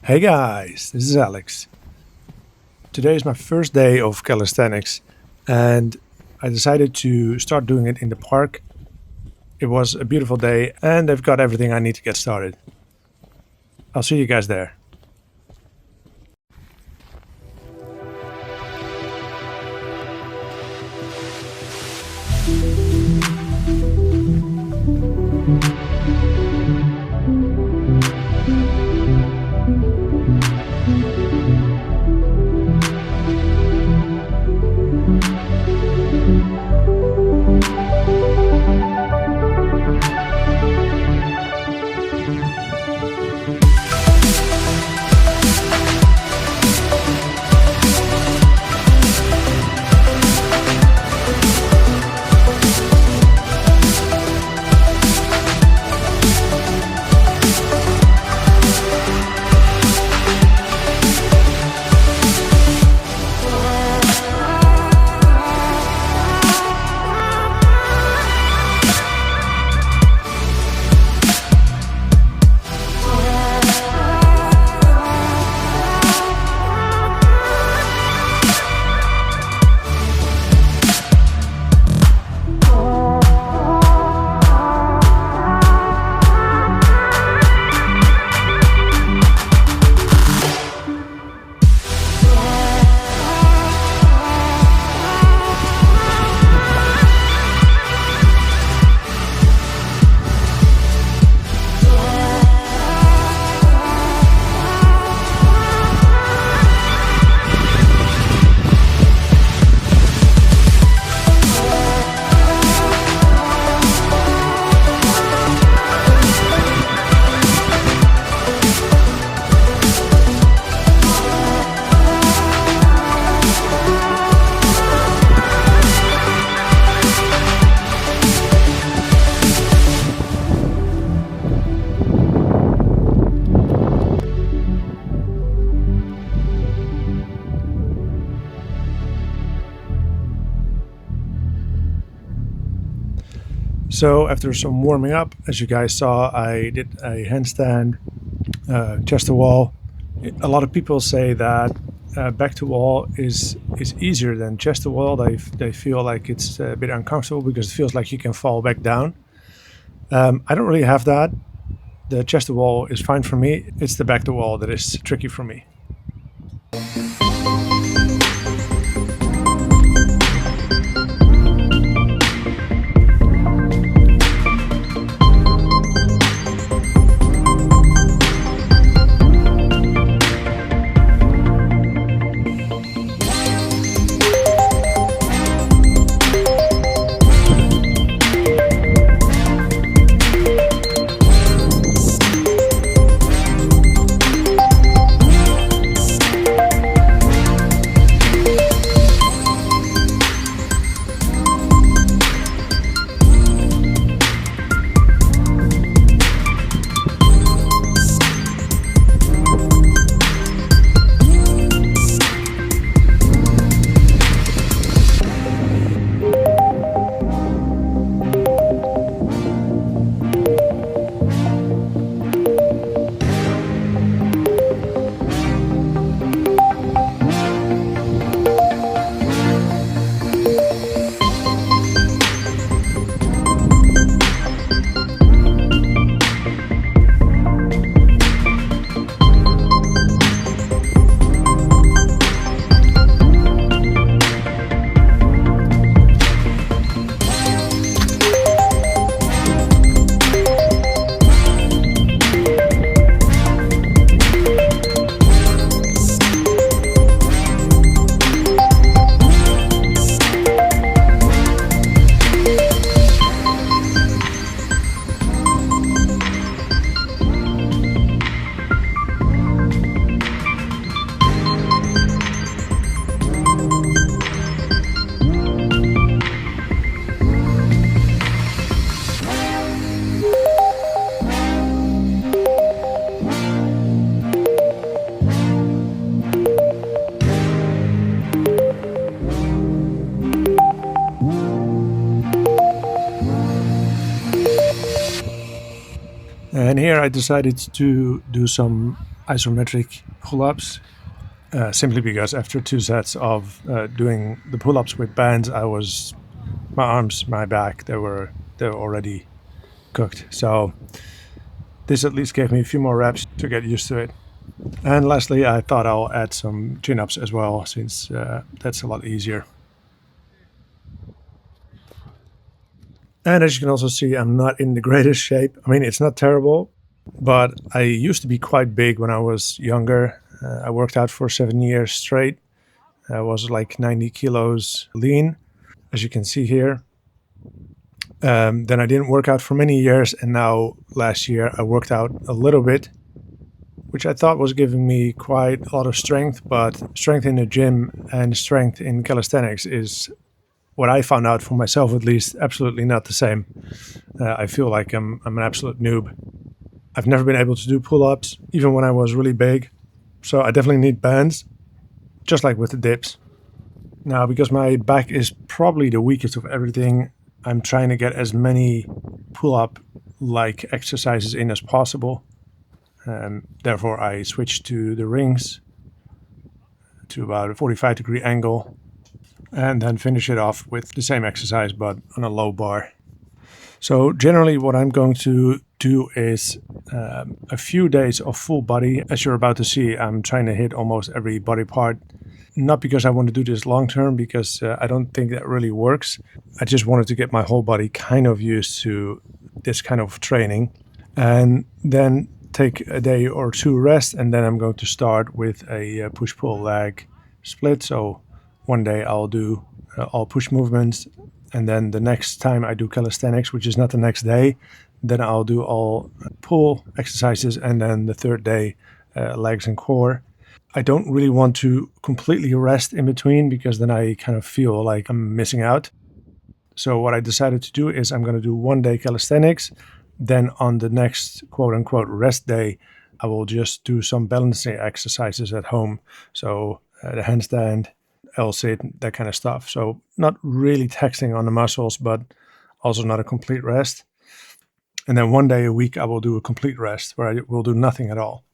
Hey guys, this is Alex. Today is my first day of calisthenics and I decided to start doing it in the park. It was a beautiful day and they've got everything I need to get started. I'll see you guys there. So after some warming up, as you guys saw, I did a handstand, chest to wall. A lot of people say that back to wall is easier than chest to wall. They feel like it's a bit uncomfortable because it feels like you can fall back down. I don't really have that. The chest to wall is fine for me. It's the back to wall that is tricky for me. And here I decided to do some isometric pull-ups, simply because after 2 sets of doing the pull-ups with bands, my arms, my back, they were already cooked. So this at least gave me a few more reps to get used to it. And lastly, I thought I'll add some chin-ups as well, since that's a lot easier. And as you can also see, I'm not in the greatest shape. I mean, it's not terrible, but I used to be quite big when I was younger. I worked out for 7 years straight. I was like 90 kilos lean, as you can see here. Then I didn't work out for many years, and now last year I worked out a little bit, which I thought was giving me quite a lot of strength, but strength in the gym and strength in calisthenics is, what I found out for myself at least, absolutely not the same. I feel like I'm an absolute noob. I've never been able to do pull-ups, even when I was really big, so I definitely need bands, just like with the dips. Now, because my back is probably the weakest of everything, I'm trying to get as many pull-up like exercises in as possible. Therefore, I switched to the rings to about a 45-degree angle, and then finish it off with the same exercise but on a low bar. So generally what I'm going to do is a few days of full body. As you're about to see, I'm trying to hit almost every body part. Not because I want to do this long term, because I don't think that really works. I just wanted to get my whole body kind of used to this kind of training, and then take a day or two rest, and then I'm going to start with a push-pull leg split. So one day I'll do all push movements, and then the next time I do calisthenics, which is not the next day, then I'll do all pull exercises, and then the third day legs and core. I don't really want to completely rest in between, because then I kind of feel like I'm missing out. So what I decided to do is I'm going to do one day calisthenics, then on the next quote-unquote rest day, I will just do some balancing exercises at home. So the handstand, L-sit, that kind of stuff. So not really taxing on the muscles, but also not a complete rest. And then one day a week I will do a complete rest, where I will do nothing at all.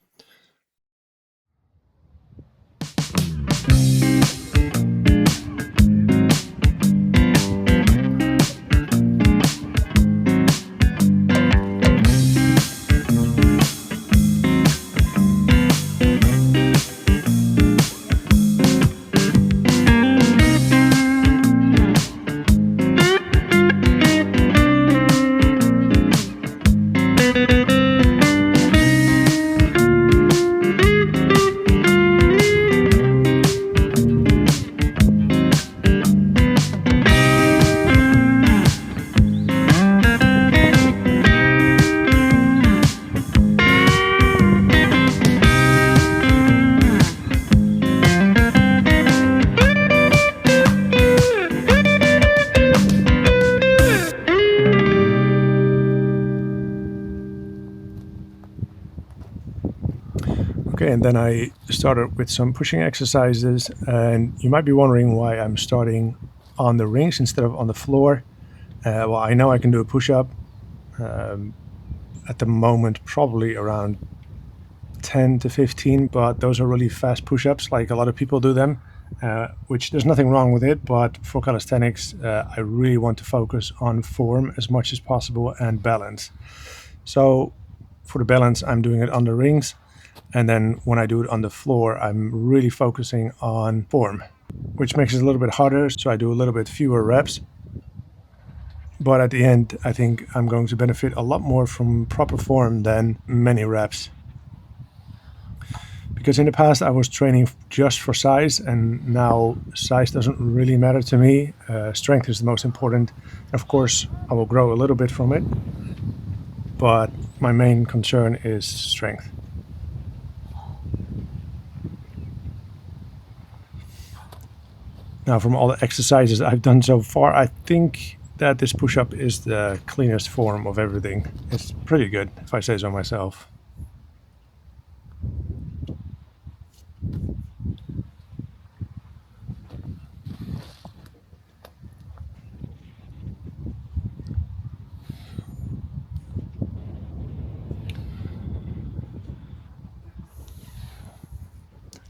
Okay, and then I started with some pushing exercises, and you might be wondering why I'm starting on the rings instead of on the floor. Well, I know I can do a push-up. At the moment, probably around 10 to 15, but those are really fast push-ups, like a lot of people do them, which there's nothing wrong with it, but for calisthenics, I really want to focus on form as much as possible and balance. So for the balance, I'm doing it on the rings. And then when I do it on the floor, I'm really focusing on form, which makes it a little bit harder. So I do a little bit fewer reps. But at the end, I think I'm going to benefit a lot more from proper form than many reps. Because in the past, I was training just for size, and now size doesn't really matter to me. Strength is the most important. Of course, I will grow a little bit from it, but my main concern is strength. Now, from all the exercises I've done so far, I think that this push-up is the cleanest form of everything. It's pretty good, if I say so myself.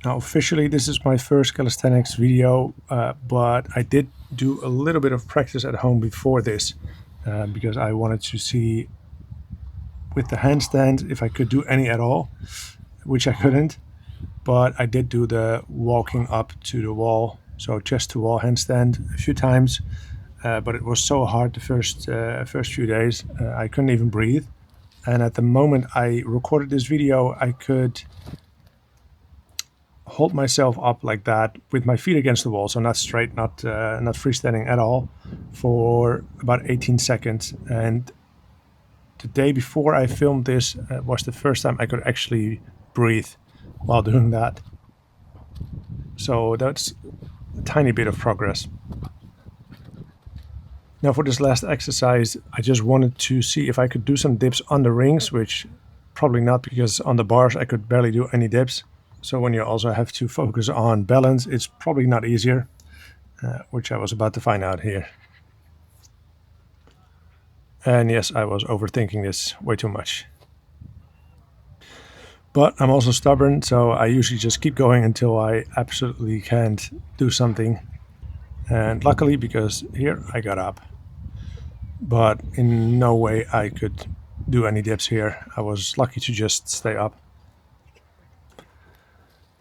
Now officially this is my first calisthenics video, but I did do a little bit of practice at home before this because I wanted to see with the handstand if I could do any at all, which I couldn't, but I did do the walking up to the wall, so chest to wall handstand a few times, but it was so hard the first few days. I couldn't even breathe, and at the moment I recorded this video I could hold myself up like that with my feet against the wall, so not straight, not freestanding at all, for about 18 seconds. And the day before I filmed this was the first time I could actually breathe while doing that. So that's a tiny bit of progress. Now for this last exercise, I just wanted to see if I could do some dips on the rings, which probably not, because on the bars I could barely do any dips. So when you also have to focus on balance, it's probably not easier, which I was about to find out here. And yes, I was overthinking this way too much. But I'm also stubborn, so I usually just keep going until I absolutely can't do something. And luckily, because here I got up. But in no way I could do any dips here. I was lucky to just stay up.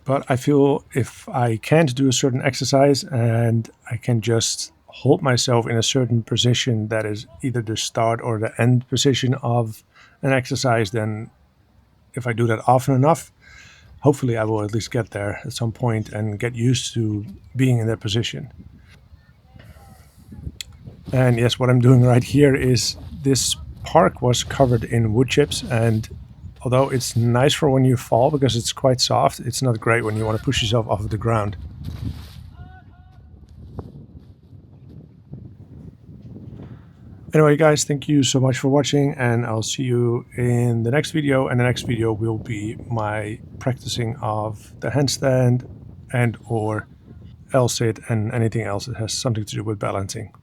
But I feel if I can't do a certain exercise and I can just hold myself in a certain position that is either the start or the end position of an exercise, then if I do that often enough, hopefully I will at least get there at some point and get used to being in that position. And yes, what I'm doing right here is this park was covered in wood chips, and although it's nice for when you fall because it's quite soft, it's not great when you want to push yourself off of the ground. Anyway guys, thank you so much for watching, and I'll see you in the next video, and the next video will be my practicing of the handstand and or L-sit and anything else that has something to do with balancing.